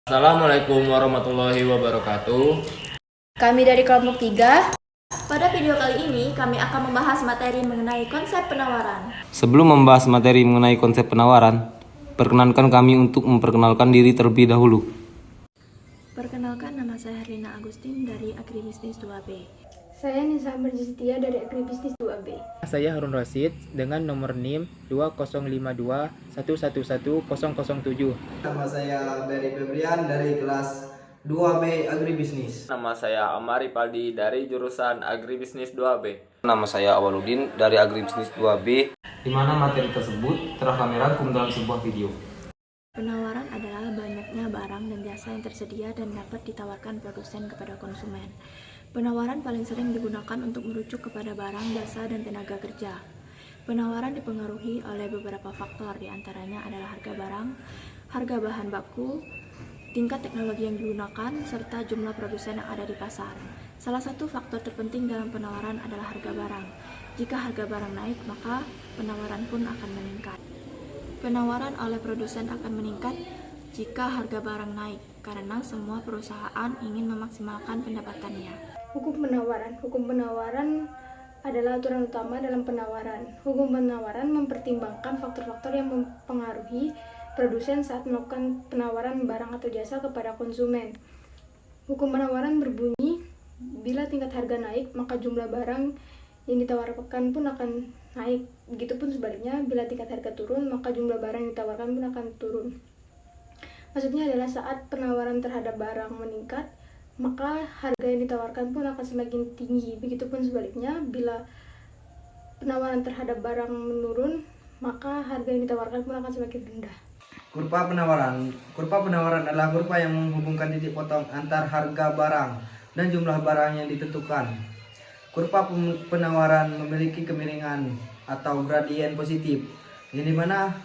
Assalamualaikum warahmatullahi wabarakatuh. Kami dari kelompok 3. Pada video kali ini, kami akan membahas materi mengenai konsep penawaran. Sebelum membahas materi mengenai konsep penawaran, perkenankan kami untuk memperkenalkan diri terlebih dahulu. Perkenalkan, nama saya Herlina Agustin dari Agribisnis 2B. Saya Nisa Berjistia dari Agribisnis 2B. Saya Harun Rasid dengan nomor NIM 20521111007. Nama saya Berry Febrian dari kelas 2B Agribisnis. Nama saya Amari Paldi dari jurusan Agribisnis 2B. Nama saya Awaludin dari Agribisnis 2B, di mana materi tersebut telah kami rangkum dalam sebuah video. Penawaran adalah banyaknya barang dan jasa yang tersedia dan dapat ditawarkan produsen kepada konsumen. Penawaran paling sering digunakan untuk merujuk kepada barang, jasa, dan tenaga kerja. Penawaran dipengaruhi oleh beberapa faktor, diantaranya adalah harga barang, harga bahan baku, tingkat teknologi yang digunakan, serta jumlah produsen yang ada di pasar. Salah satu faktor terpenting dalam penawaran adalah harga barang. Jika harga barang naik, maka penawaran pun akan meningkat. Penawaran oleh produsen akan meningkat jika harga barang naik, karena semua perusahaan ingin memaksimalkan pendapatannya. Hukum penawaran adalah aturan utama dalam penawaran. Hukum penawaran mempertimbangkan faktor-faktor yang mempengaruhi produsen saat melakukan penawaran barang atau jasa kepada konsumen. Hukum penawaran berbunyi, bila tingkat harga naik, maka jumlah barang yang ditawarkan pun akan naik. Begitupun sebaliknya, bila tingkat harga turun, maka jumlah barang yang ditawarkan pun akan turun. Maksudnya adalah saat penawaran terhadap barang meningkat, maka harga yang ditawarkan pun akan semakin tinggi. Begitupun sebaliknya, bila penawaran terhadap barang menurun, maka harga yang ditawarkan pun akan semakin rendah. Kurva penawaran. Kurva penawaran adalah kurva yang menghubungkan titik potong antar harga barang dan jumlah barang yang ditentukan. Kurva penawaran memiliki kemiringan atau gradien positif, yang dimana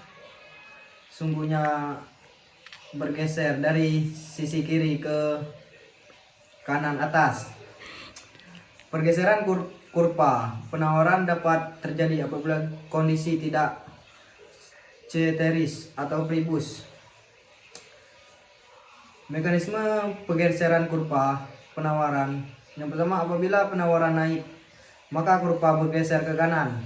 sumbunya bergeser dari sisi kiri ke kanan atas. Pergeseran kurva penawaran dapat terjadi apabila kondisi tidak ceteris atau pribus. Mekanisme pergeseran kurva penawaran. Yang pertama, apabila penawaran naik, maka kurva bergeser ke kanan.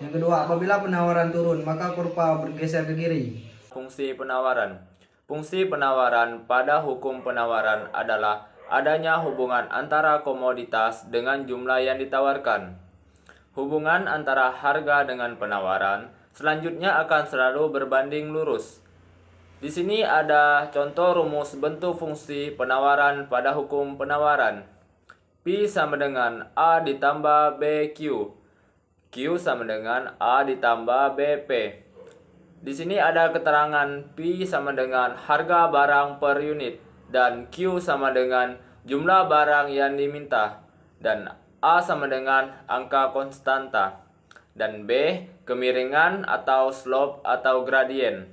Yang kedua, apabila penawaran turun, maka kurva bergeser ke kiri. Fungsi penawaran. Fungsi penawaran pada hukum penawaran adalah adanya hubungan antara komoditas dengan jumlah yang ditawarkan. Hubungan antara harga dengan penawaran selanjutnya akan selalu berbanding lurus. Di sini ada contoh rumus bentuk fungsi penawaran pada hukum penawaran. P sama dengan A ditambah BQ. Q sama dengan A ditambah BP. Di sini ada keterangan P sama dengan harga barang per unit dan Q sama dengan jumlah barang yang diminta dan A sama dengan angka konstanta dan B kemiringan atau slope atau gradien.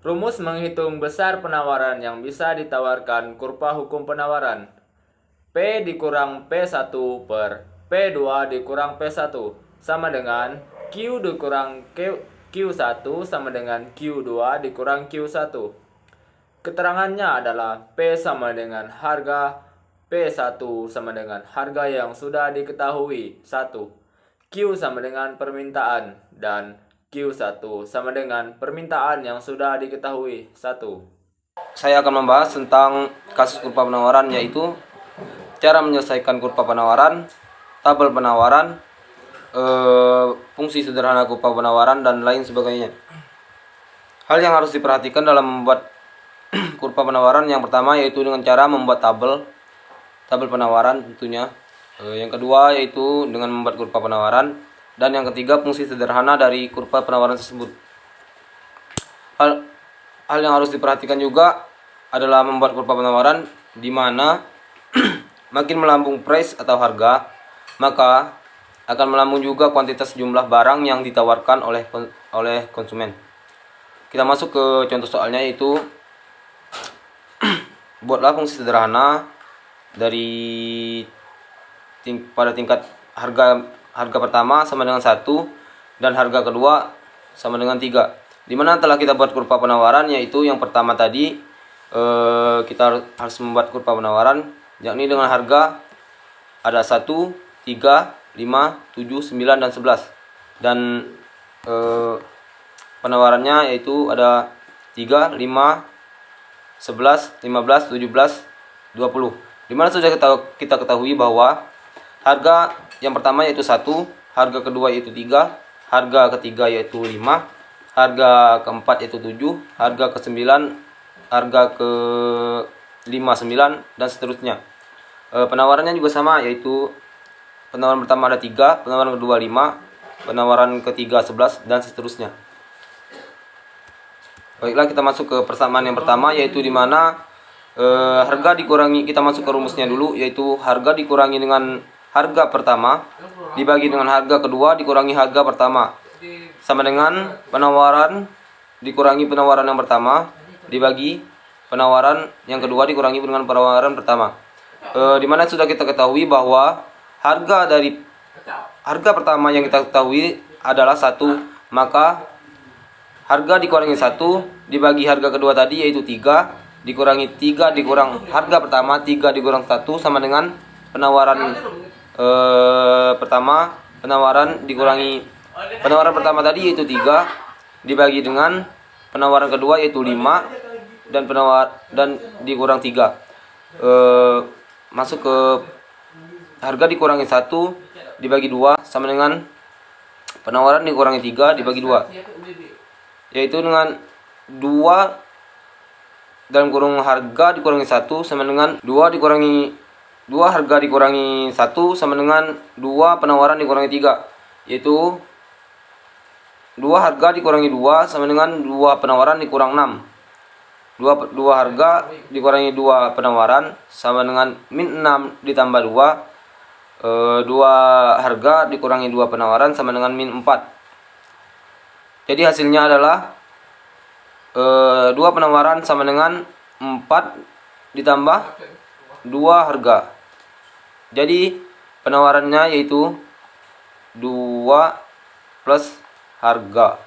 Rumus menghitung besar penawaran yang bisa ditawarkan kurva hukum penawaran. P dikurang P1 per P2 dikurang P1 sama dengan Q dikurang Q1 sama dengan Q2 dikurang Q1. Keterangannya adalah P sama dengan harga, P1 sama dengan harga yang sudah diketahui 1, Q sama dengan permintaan, dan Q1 sama dengan permintaan yang sudah diketahui 1. Saya akan membahas tentang kasus kurva penawaran, yaitu cara menyelesaikan kurva penawaran, tabel penawaran, fungsi sederhana kurva penawaran, dan lain sebagainya. Hal yang harus diperhatikan dalam membuat kurva penawaran, yang pertama yaitu dengan cara membuat tabel penawaran tentunya. Yang kedua yaitu dengan membuat kurva penawaran, dan yang ketiga fungsi sederhana dari kurva penawaran tersebut. Hal yang harus diperhatikan juga adalah membuat kurva penawaran, di mana makin melambung price atau harga, maka akan melambung juga kuantitas jumlah barang yang ditawarkan oleh konsumen. Kita masuk ke contoh soalnya, yaitu buatlah fungsi sederhana dari pada tingkat harga pertama sama dengan 1 dan harga kedua sama dengan 3. Di mana telah kita buat kurva penawaran, yaitu yang pertama tadi kita harus membuat kurva penawaran, yakni dengan harga ada 1, 3, 5, 7, 9, dan 11. Dan penawarannya yaitu ada 3, 5, 11, 15, 17, 20. Dimana sudah kita ketahui bahwa harga yang pertama yaitu 1, harga kedua yaitu 3, harga ketiga yaitu 5, harga keempat yaitu 7, harga ke-9, harga ke-5 9, dan seterusnya. Penawarannya juga sama, yaitu penawaran pertama ada 3, penawaran kedua 5, penawaran ketiga 11, dan seterusnya. Baiklah, kita masuk ke persamaan yang pertama, yaitu di mana harga dikurangi, kita masuk ke rumusnya dulu, yaitu harga dikurangi dengan harga pertama dibagi dengan harga kedua dikurangi harga pertama, sama dengan penawaran dikurangi penawaran yang pertama dibagi penawaran yang kedua dikurangi dengan penawaran pertama. Dimana sudah kita ketahui bahwa harga pertama yang kita ketahui adalah 1, maka harga dikurangi 1 dibagi harga kedua tadi yaitu 3 dikurangi 3 dikurang harga pertama, 3 dikurang 1 sama dengan penawaran pertama, penawaran pertama tadi yaitu 3 dibagi dengan penawaran kedua yaitu 5 dan dikurang 3. Masuk ke harga dikurangi 1 dibagi 2 sama dengan penawaran dikurangi 3 dibagi 2, yaitu dengan 2 dalam kurung harga dikurangi 1 sama dengan 2 harga dikurangi 1 sama dengan 2 penawaran dikurangi 3, yaitu 2 harga dikurangi 2 sama dengan 2 penawaran dikurang 6. 2 harga dikurangi 2 penawaran sama dengan min 6 ditambah 2. 2 harga dikurangi 2 penawaran sama dengan min 4. Jadi hasilnya adalah 2 penawaran sama dengan 4 ditambah 2 harga. Jadi penawarannya yaitu 2 plus harga.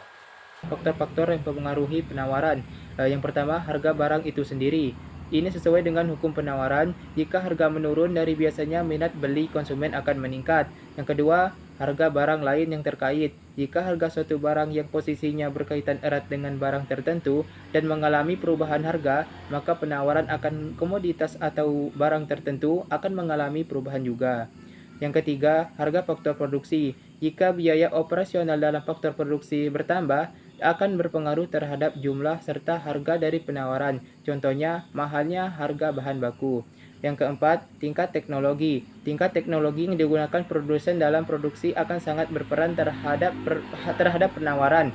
Faktor-faktor yang mempengaruhi penawaran. Yang pertama, harga barang itu sendiri. Ini sesuai dengan hukum penawaran. Jika harga menurun dari biasanya, minat beli konsumen akan meningkat. Yang kedua, harga barang lain yang terkait. Jika harga suatu barang yang posisinya berkaitan erat dengan barang tertentu dan mengalami perubahan harga, maka penawaran akan komoditas atau barang tertentu akan mengalami perubahan juga. Yang ketiga, harga faktor produksi. Jika biaya operasional dalam faktor produksi bertambah, akan berpengaruh terhadap jumlah serta harga dari penawaran. Contohnya, mahalnya harga bahan baku. Yang keempat, tingkat teknologi. Tingkat teknologi yang digunakan produsen dalam produksi akan sangat berperan terhadap penawaran.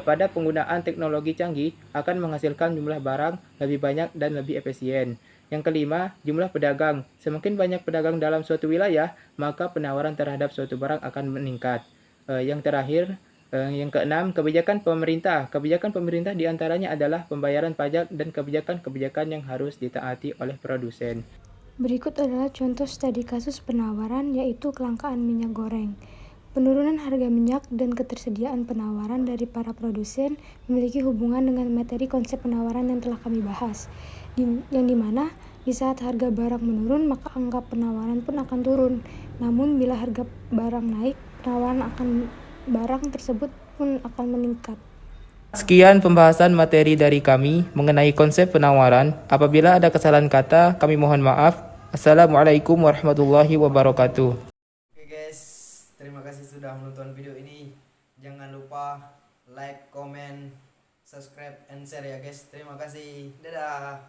Pada penggunaan teknologi canggih akan menghasilkan jumlah barang lebih banyak dan lebih efisien. Yang kelima, jumlah pedagang. Semakin banyak pedagang dalam suatu wilayah, maka penawaran terhadap suatu barang akan meningkat. Yang terakhir, yang keenam, kebijakan pemerintah. Kebijakan pemerintah diantaranya adalah pembayaran pajak dan kebijakan-kebijakan yang harus ditaati oleh produsen. Berikut adalah contoh studi kasus penawaran, yaitu kelangkaan minyak goreng. Penurunan harga minyak dan ketersediaan penawaran dari para produsen memiliki hubungan dengan materi konsep penawaran yang telah kami bahas, yang dimana di saat harga barang menurun maka angka penawaran pun akan turun. Namun bila harga barang naik, penawaran akan barang tersebut pun akan meningkat. Sekian pembahasan materi dari kami mengenai konsep penawaran. Apabila ada kesalahan kata, kami mohon maaf. Assalamualaikum warahmatullahi wabarakatuh. Oke guys, terima kasih sudah menonton video ini. Jangan lupa like, comment, subscribe, and share ya guys. Terima kasih. Dadah.